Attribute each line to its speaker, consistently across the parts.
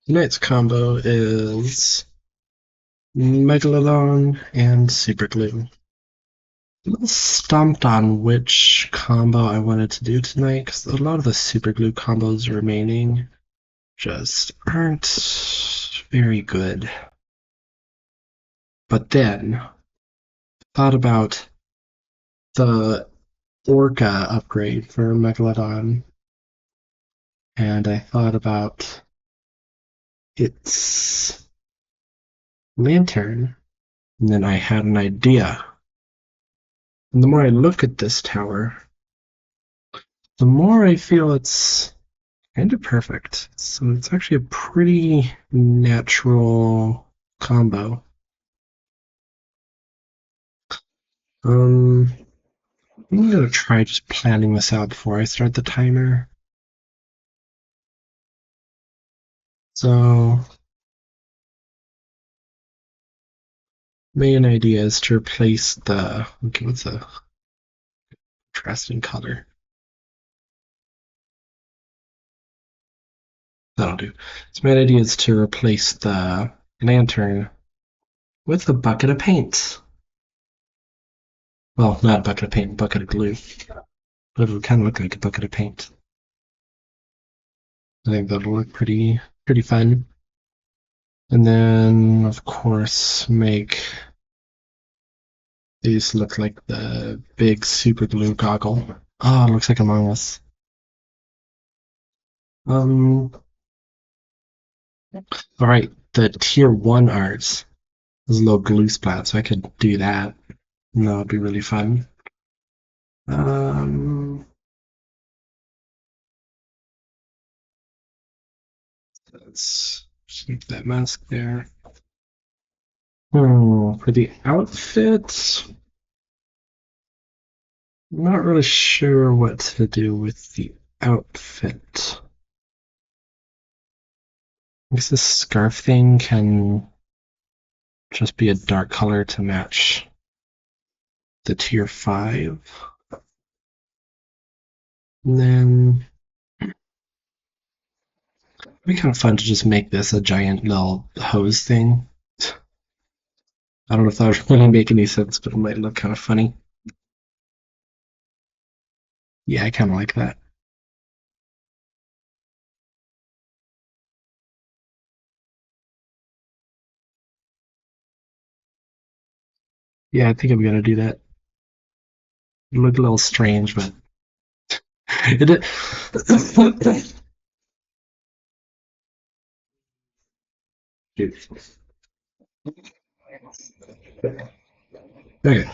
Speaker 1: Tonight's combo is Megalodon and Superglue. A little stumped on which combo I wanted to do tonight because a lot of the Superglue combos remaining just aren't very good. But then thought about the Orca upgrade for Megalodon, and I thought about its lantern, and then I had an idea. And the more I look at this tower, the more I feel it's kind of perfect. So it's actually a pretty natural combo. Um, I'm gonna try just planning this out before I start the timer. So, main idea is to replace the, okay, what's a contrasting color? That'll do. So main idea is to replace the lantern with a bucket of paint. Well, not a bucket of paint, a bucket of glue. But it would kind of look like a bucket of paint. I think that'll look pretty fun. And then, of course, make these look like the big super glue goggle. Oh, it looks like Among Us. Um, all right, the tier 1 arts is a little glue splat, so I could do that. And that would be really fun. Let's keep that mask there. For the outfit, I'm not really sure what to do with the outfit. I guess this scarf thing can just be a dark color to match the tier 5. And then it'd be kind of fun to just make this a giant little hose thing. I don't know if that would really make any sense, but it might look kind of funny. Yeah, I kind of like that. Yeah, I think I'm gonna do that. It looked a little strange, but it did. Okay.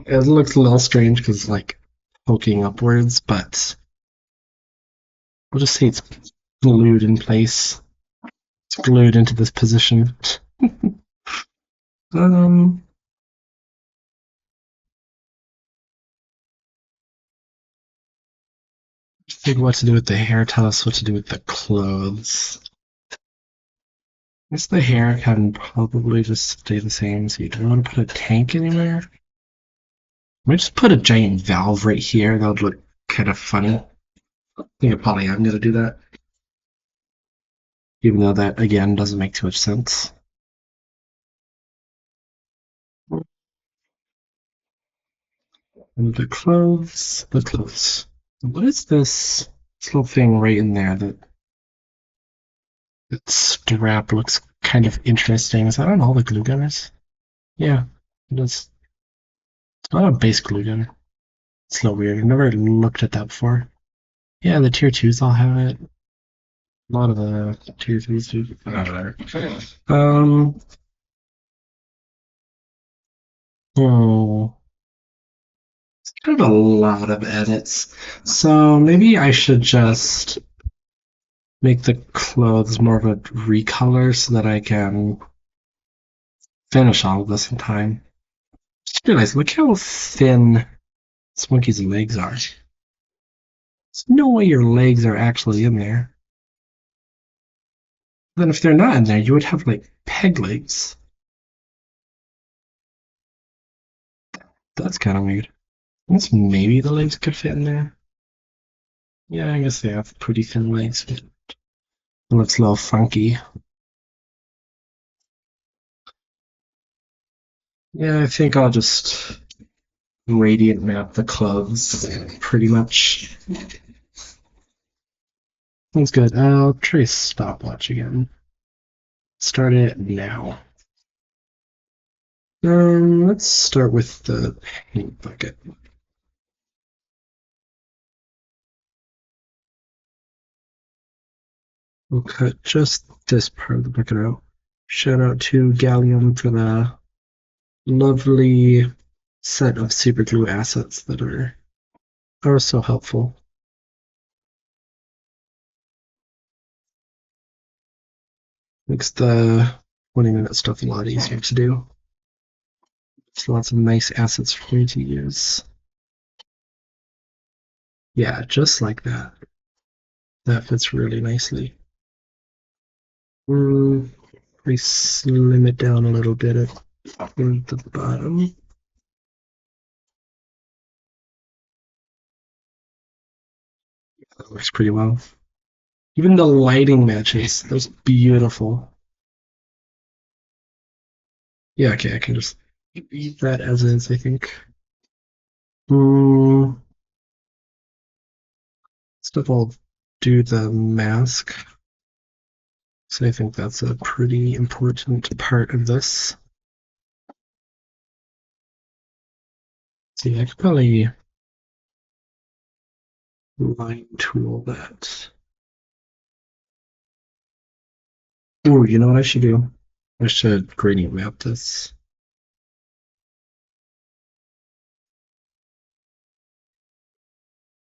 Speaker 1: It looks a little strange because it's like poking upwards, but we'll just say it's glued in place. It's glued into this position. Um, think what to do with the hair. Tell us what to do with the clothes. I guess the hair can probably just stay the same. So you don't want to put a tank anywhere. Might just put a giant valve right here. That would look kind of funny. I think I probably am gonna do that. Even though that again doesn't make too much sense. And the clothes. The clothes. What is this little thing right in there that strap looks kind of interesting? Is that on all the glue gunners? Yeah, it is. It's not a base glue gunner. It's a little weird. I've never looked at that before. Yeah, the tier 2s all have it. A lot of the tier 3s do. Um, oh, it's kind of a lot of edits. So maybe I should just make the clothes more of a recolor so that I can finish all of this in time. Just realize, look how thin this monkey's legs are. There's no way your legs are actually in there. Then if they're not in there, you would have like peg legs. That's kind of weird. I guess maybe the legs could fit in there. Yeah, I guess they have pretty thin legs. It looks a little funky. Yeah, I think I'll just radiant map the clothes pretty much. Sounds good. I'll try stopwatch again. Start it now. Let's start with the paint bucket. We'll cut just this part of the bucket out. Shout out to Gallium for the lovely set of super glue assets that are so helpful. Makes the 20-minute stuff a lot easier to do. There's lots of nice assets for me to use. Yeah, just like that. That fits really nicely. We slim it down a little bit at the bottom. That works pretty well. Even the lighting matches. That's beautiful. Yeah, okay, I can just leave that as is, I think. Stuff I'll do the mask. So I think that's a pretty important part of this. See, I could probably line tool that. Ooh, you know what I should do? I should gradient map this.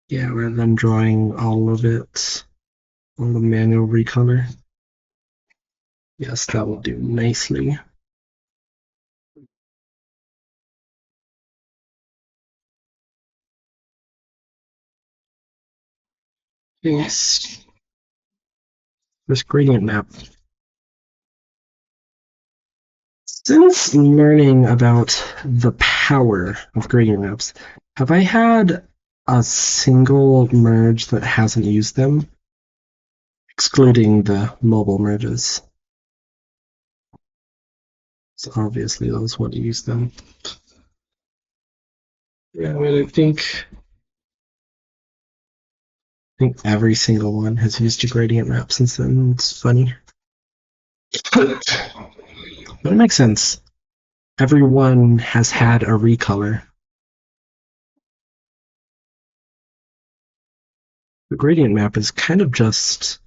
Speaker 1: Yeah, rather than drawing all of it on the manual recolor. Yes, that will do nicely. Yes. This gradient map. Since learning about the power of gradient maps, have I had a single merge that hasn't used them? Excluding the mobile merges. So obviously those want to use them. Yeah, I mean, I think every single one has used a gradient map since then. It's funny. But it makes sense. Everyone has had a recolor. The gradient map is kind of just,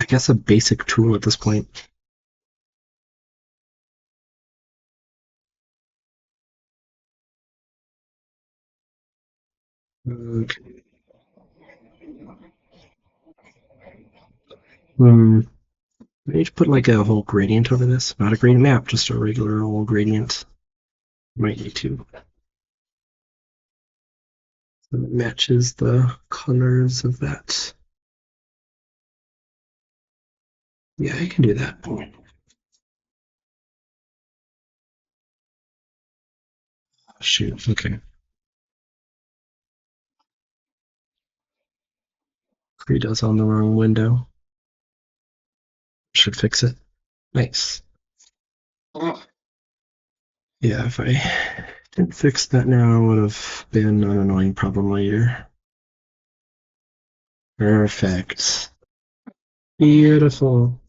Speaker 1: I guess, a basic tool at this point. Okay. I need to put like a whole gradient over this. Not a gradient map, just a regular old gradient. Might need to. So it matches the colors of that. Yeah, I can do that. Oh, shoot, okay. Credo's on the wrong window. Should fix it. Nice. Yeah, if I didn't fix that now, it would have been an annoying problem later. Perfect. Beautiful.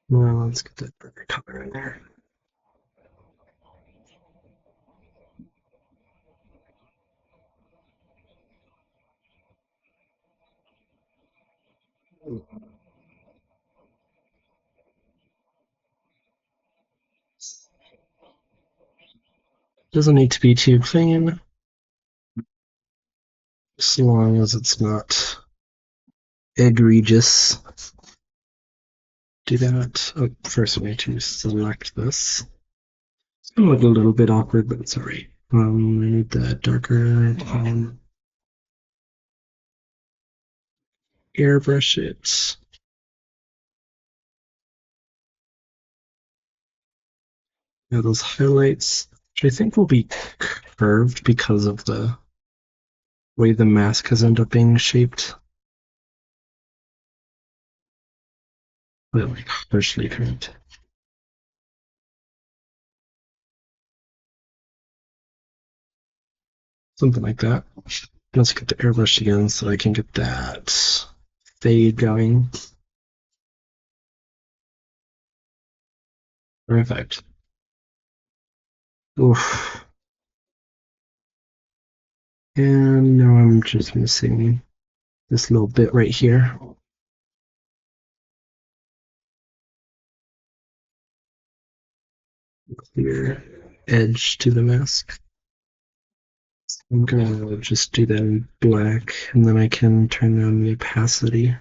Speaker 1: Well, let's get that burger color in there. Doesn't need to be too clean, as long as it's not egregious. Do that. Oh, first we need to select this. It's gonna look a little bit awkward, but it's alright. We need the darker airbrush it. Yeah, those highlights, which I think will be curved because of the way the mask has ended up being shaped. But like harshly curved. Something like that. Let's get the airbrush again so I can get that fade going. Perfect. Oof. And now I'm just missing this little bit right here. Clear edge to the mask. I'm gonna just do that in black, and then I can turn down the opacity.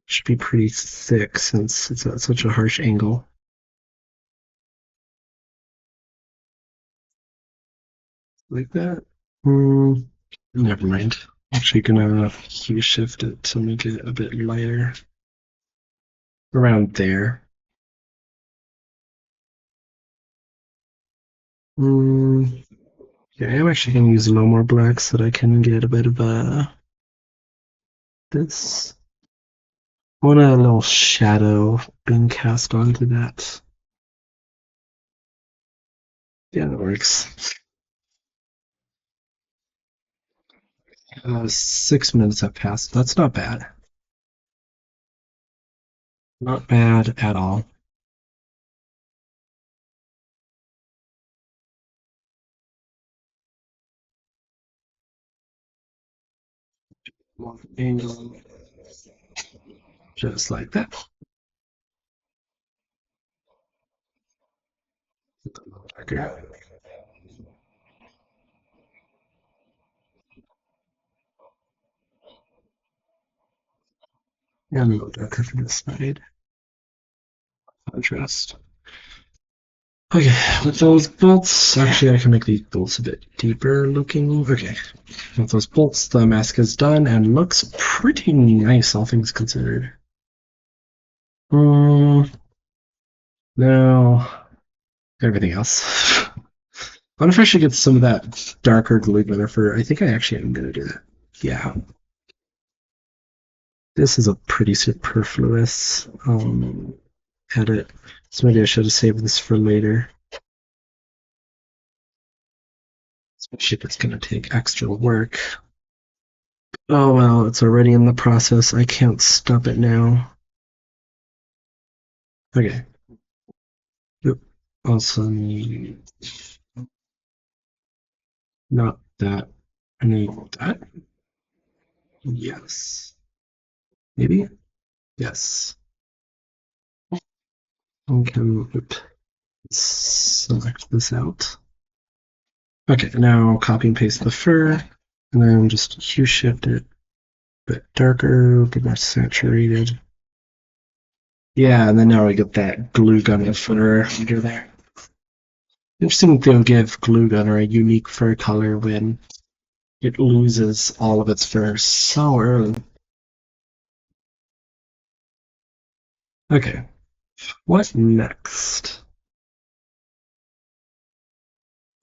Speaker 1: Should be pretty thick since it's at such a harsh angle. Like that. Never mind. Actually gonna hue shift it to make it a bit lighter. Around there. Yeah, I'm actually gonna use a little more black so that I can get a bit of this. I want a little shadow being cast onto that. Yeah, that works. 6 minutes have passed. That's not bad. Not bad at all. One angle, just like that. Darker. And a little darker for this side. Contrast. Okay, with those bolts, actually I can make these bolts a bit deeper looking. Okay, with those bolts, the mask is done and looks pretty nice, all things considered. Now, everything else. I wonder if I should get some of that darker glue glitter for, I think I actually am going to do that. Yeah. This is a pretty superfluous edit, so maybe I should have saved this for later. Especially if it's going to take extra work. Oh well, it's already in the process. I can't stop it now. Okay. Yep. Also need not that. I need that. Yes. Maybe? Yes. Okay. Select this out. Okay, now copy and paste the fur, and then just hue shift it a bit darker, a bit more saturated. Yeah, and then now we get that glue gun fur under there. Interesting they'll give glue gunner a unique fur color when it loses all of its fur so early. Okay, what next?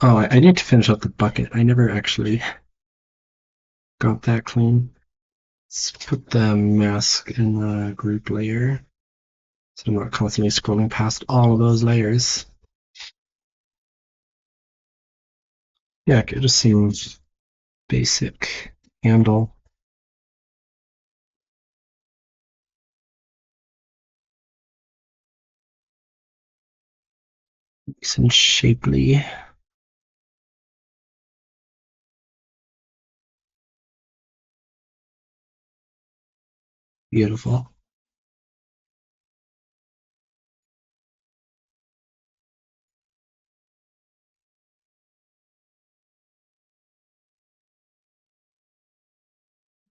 Speaker 1: Oh, I need to finish up the bucket. I never actually got that clean. Let's put the mask in the group layer so I'm not constantly scrolling past all of those layers. Yeah, it just seems basic. Handle. Nice and shapely. Beautiful.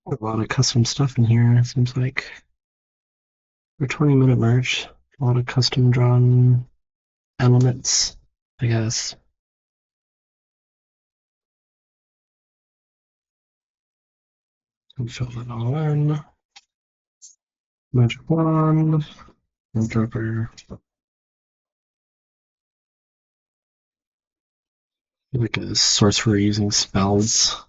Speaker 1: A lot of custom stuff in here, it seems like. For 20-minute merge, a lot of custom drawn elements, I guess. And fill that all in. Magic wand, and dropper. Like a sorcerer using spells,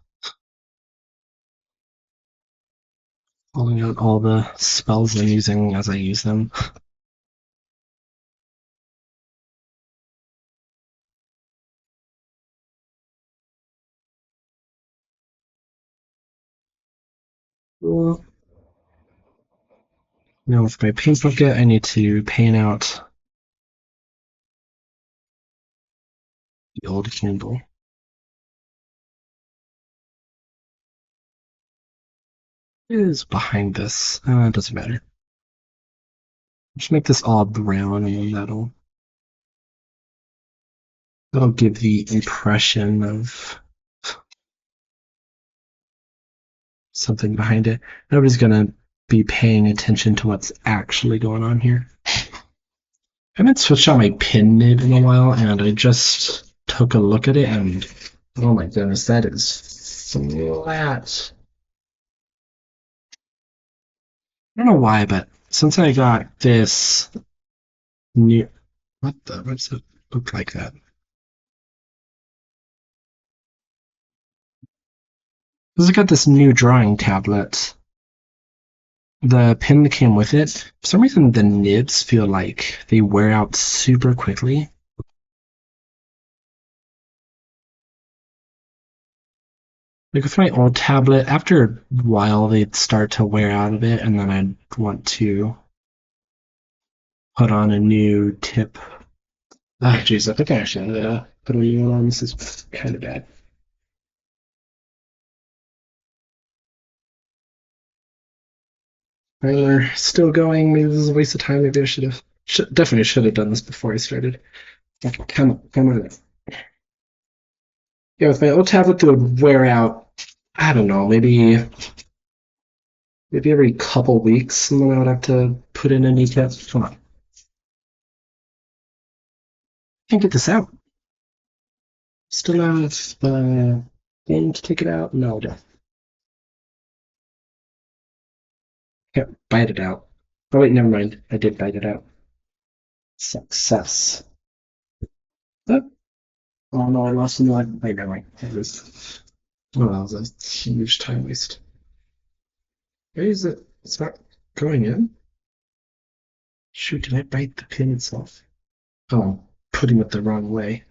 Speaker 1: calling out all the spells I'm using as I use them. Now with my paint bucket, I need to paint out the old candle. It is behind this. It doesn't matter. Just make this all brown, and then that'll give the impression of something behind it. Nobody's gonna be paying attention to what's actually going on here. I haven't switched out my pin nib in a while, and I just took a look at it, and oh my goodness, that is flat. I don't know why, but since I got this new, what does it look like that? Because I got this new drawing tablet. The pin that came with it, for some reason, the nibs feel like they wear out super quickly. Like with my old tablet, after a while they'd start to wear out a bit, and then I'd want to put on a new tip. Ah, jeez, I think I actually put a new one on. This is kind of bad. We're still going. Maybe this is a waste of time. Maybe I definitely should have done this before I started. Okay, come on. Yeah, with my old tablet, it would wear out. I don't know, maybe every couple weeks, and then I would have to put in a new tab. Come on, can't get this out. Still have the game to take it out. No, can't bite it out. Oh wait, never mind. I did bite it out. Success. Oh, oh no, I lost the line. Wait, never mind. Oh, that was a huge time waste. Why is it? It's not going in. Shoot, did I bite the pin itself? Oh, I'm putting it the wrong way.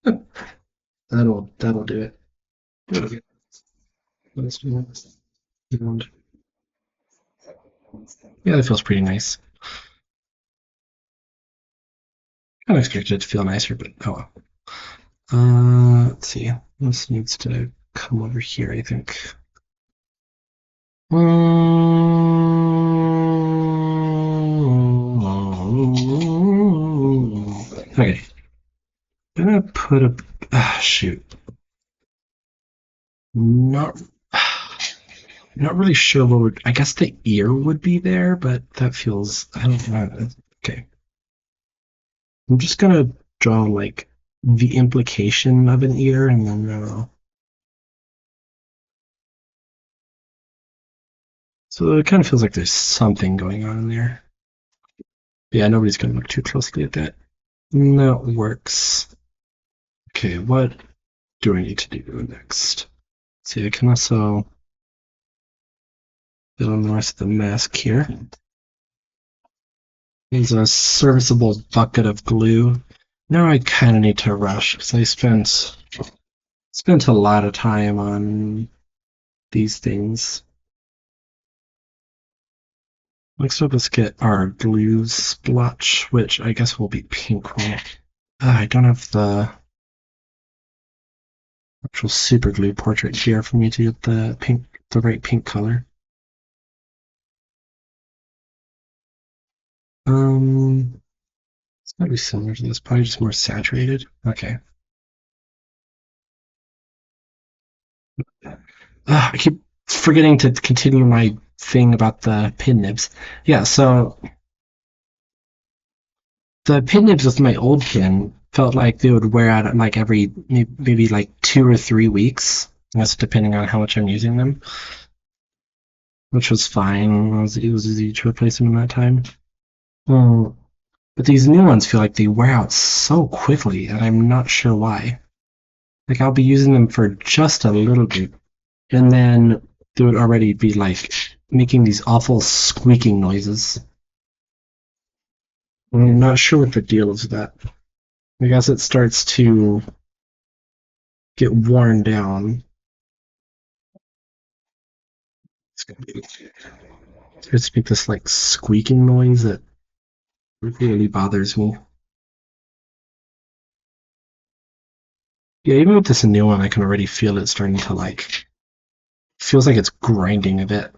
Speaker 1: That'll do it. Okay. Let's do that. And yeah, that feels pretty nice. Kind of expected it to feel nicer, but oh well. Let's see. This needs to come over here, I think. Okay. I'm gonna put a. Shoot. Not. Not really sure what would. I guess the ear would be there, but that feels. I don't know. Okay. I'm just gonna draw like the implication of an ear, and then so it kind of feels like there's something going on in there. Yeah, nobody's gonna look too closely at that. That works. Okay, what do I need to do next? See, I can also fill in the rest of the mask here. There's a serviceable bucket of glue. Now I kind of need to rush because I spent a lot of time on these things. Next up, let's get our glue splotch, which I guess will be pink one. I don't have the actual super glue portrait here for me to get the right pink color. It's gotta be similar to this, probably just more saturated. Okay. I keep forgetting to continue my thing about the pin nibs. Yeah, so the pin nibs with my old pin felt like they would wear out like every maybe like 2 or 3 weeks. That's depending on how much I'm using them, which was fine. It was easy to replace them in that time. But these new ones feel like they wear out so quickly, and I'm not sure why. Like I'll be using them for just a little bit, and then they would already be like making these awful squeaking noises. I'm not sure what the deal is with that. I guess it starts to get worn down. It's gonna be, starts to make this like squeaking noise that really bothers me. Yeah, even with this new one, I can already feel it starting to like. Feels like it's grinding a bit.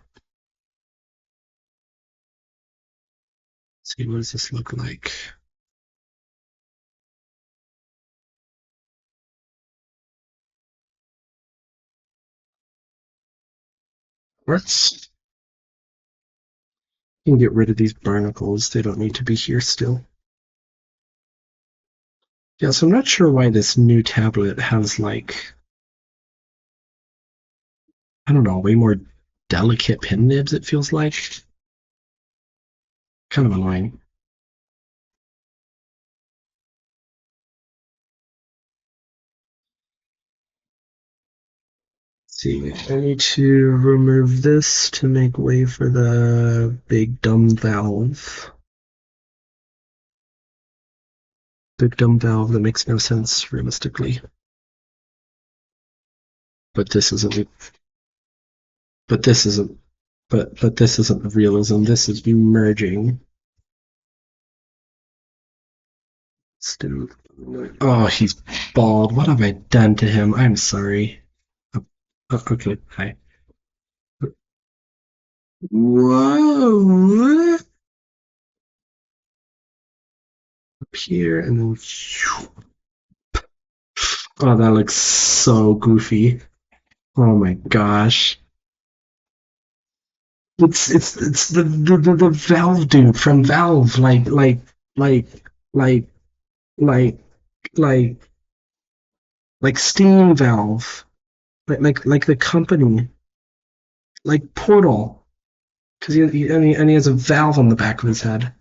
Speaker 1: Let's see, what does this look like? Let's can get rid of these barnacles. They don't need to be here still. Yeah, so I'm not sure why this new tablet has like, I don't know, way more delicate pin nibs, it feels like. Kind of annoying. Let's see, I need to remove this to make way for the big dumb valve. Big dumb valve that makes no sense realistically. But this isn't. But this isn't. But this isn't realism. This is merging. Still. Oh, he's bald. What have I done to him? I'm sorry. Okay, hi. Whoa! Up here and then. Oh, that looks so goofy. Oh my gosh. It's the Valve dude from Valve, like like like like like Steam Valve, like the company, like Portal, because and he has a valve on the back of his head.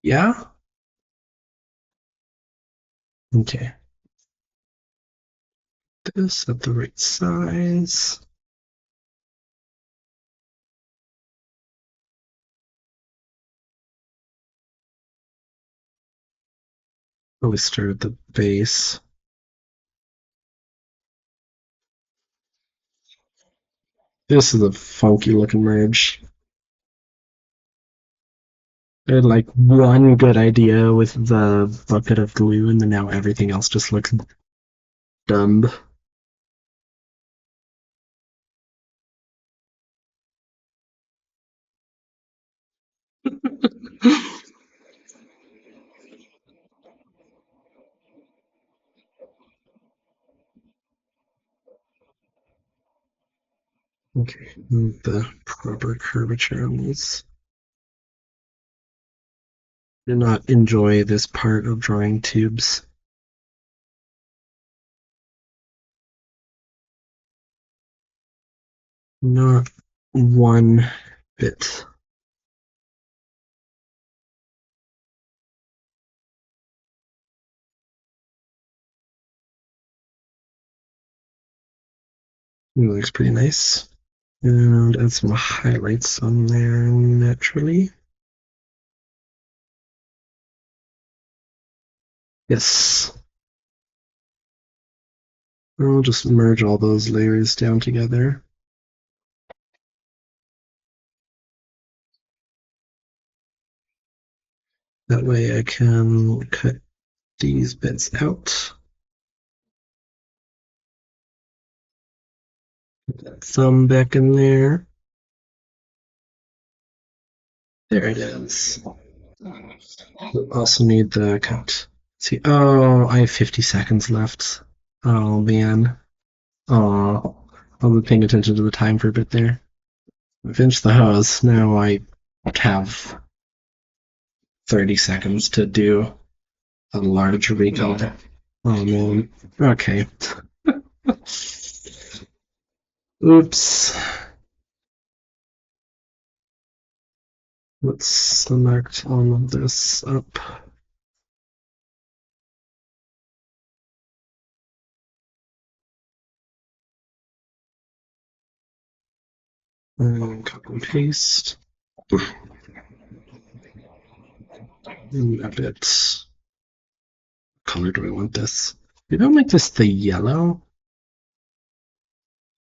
Speaker 1: Yeah. Okay. This at the right size. Always start at the base. This is a funky looking merge. I had like one good idea with the bucket of glue, and then now everything else just looks dumb. Okay, the proper curvature on these. Do not enjoy this part of drawing tubes. Not one bit. It looks pretty nice. And add some highlights on there naturally. Yes. I'll just merge all those layers down together. That way I can cut these bits out. Put that thumb back in there. There it is. Also need the cut. See, oh, I have 50 seconds left. Oh man. Oh, I was paying attention to the time for a bit there. I finished the hose. Now I have 30 seconds to do a large recolor. Oh man. Okay. Oops. Let's select all of this up. Copy and paste. Edit. What color do I want this? Maybe I'll make this the yellow.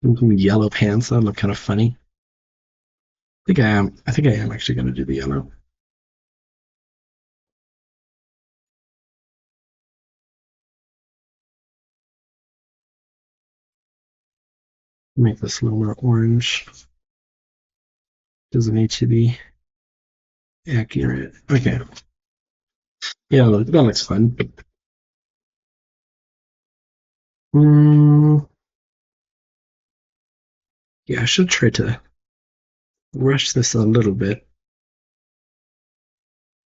Speaker 1: Yellow pants. That would look kind of funny. I think I am. I think I am actually going to do the yellow. Make this a little more orange. Doesn't need to be accurate. Okay. Yeah, that looks fun. Mm, yeah, I should try to rush this a little bit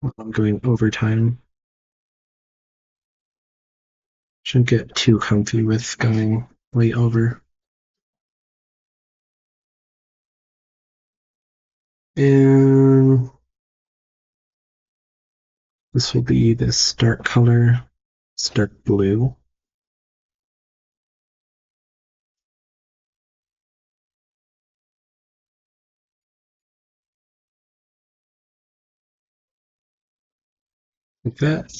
Speaker 1: while I'm going overtime. Shouldn't get too comfy with going way over. And this will be this dark color. It's dark blue. Like that.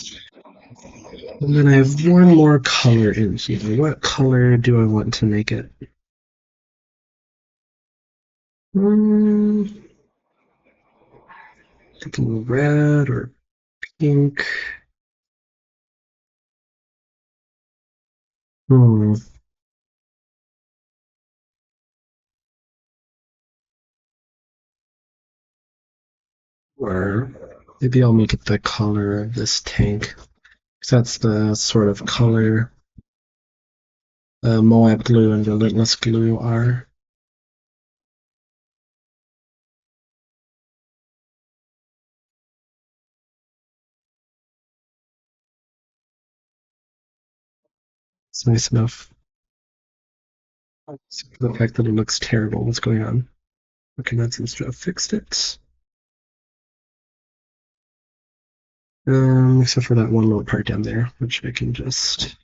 Speaker 1: And then I have one more color in here. What color do I want to make it? Hmm, thinking red or pink. Hmm. Or maybe I'll make it the color of this tank. Because that's the sort of color Moab glue and relentless glue are. It's nice enough. The fact that it looks terrible. What's going on? Okay, that seems to have fixed it. Except for that one little part down there, which I can just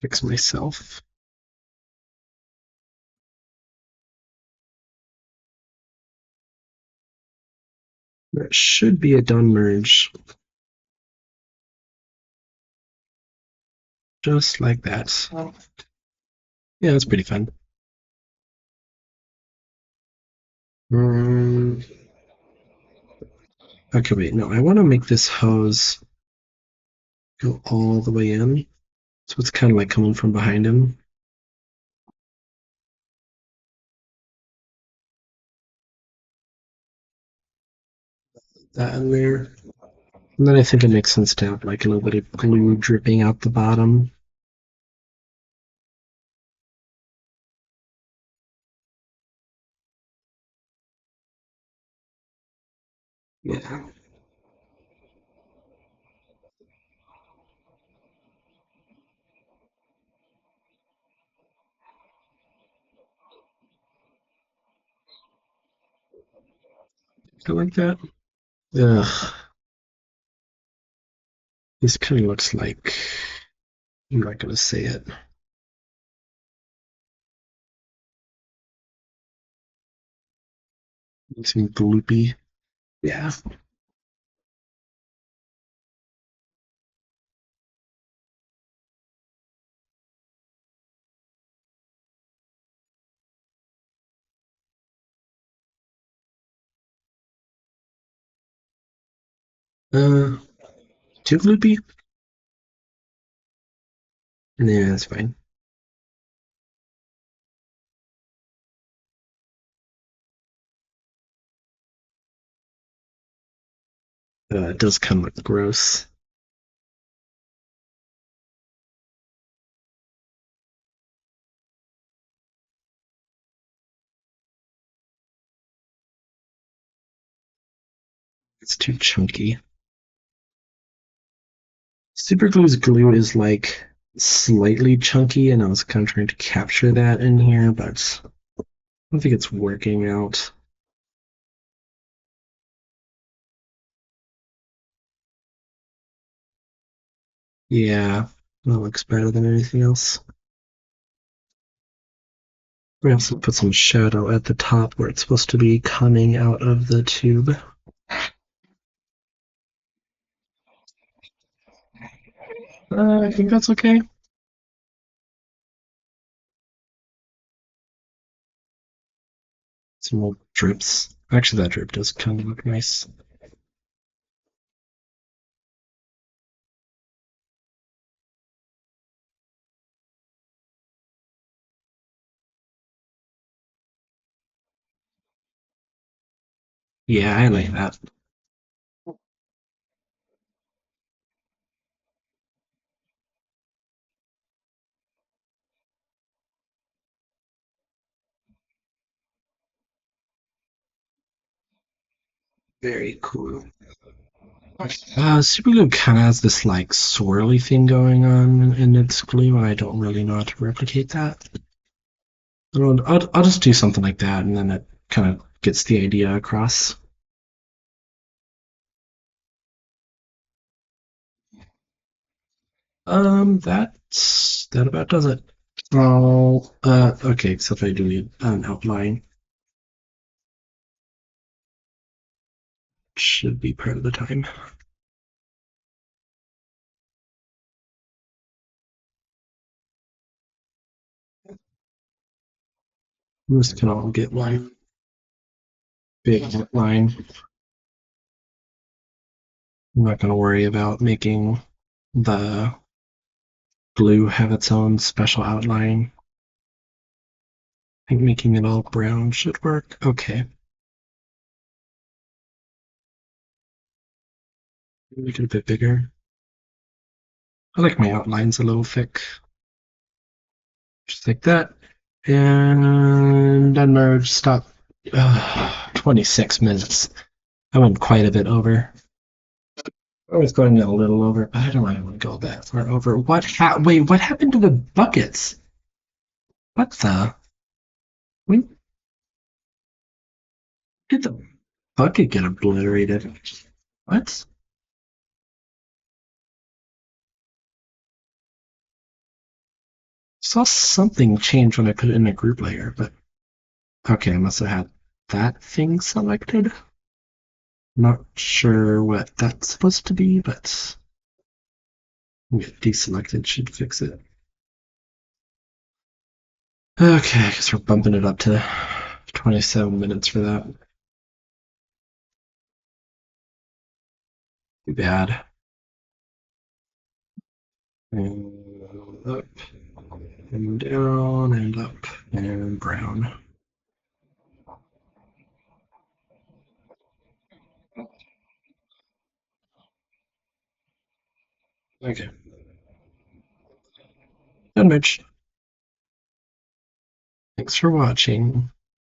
Speaker 1: fix myself. That should be a done merge. Just like that. Yeah, that's pretty fun. Um, okay, wait, no, I want to make this hose go all the way in. So it's kind of like coming from behind him. That in there. And then I think it makes sense to have like a little bit of glue dripping out the bottom. Yeah. I like that. Ugh. This kind of looks like I'm not gonna say it. Makes me gloopy. Yeah. Uh, too gloopy? Yeah, that's fine. It does kind of look gross. It's too chunky. Superglue's glue is like slightly chunky, and I was kind of trying to capture that in here, but I don't think it's working out. Yeah, that looks better than anything else. We also put some shadow at the top where it's supposed to be coming out of the tube. I think that's okay. Some little drips. Actually, that drip does kind of look nice. Yeah, I like that. Very cool. Super Glue kind of has this like swirly thing going on in its glue, and I don't really know how to replicate that. I'll just do something like that, and then it kind of gets the idea across. That about does it. Oh, okay, except I do need an outline. Should be part of the time. I'm just gonna get one big outline. I'm not gonna worry about making the blue have its own special outline. I think making it all brown should work. Okay. Make it a bit bigger. I like my outlines a little thick. Just like that. And unmerge, stop. 26 minutes. I went quite a bit over. I was going a little over, but I don't really want to go that far over. Wait, what happened to the buckets? What the? When did the bucket get obliterated? What? Saw something change when I put it in a group layer, but okay, I must have had that thing selected. Not sure what that's supposed to be, but deselected should fix it. Okay, I guess we're bumping it up to 27 minutes for that. Too bad. And up, and down, and up, and brown. Okay. Done, Mitch. Thanks for watching.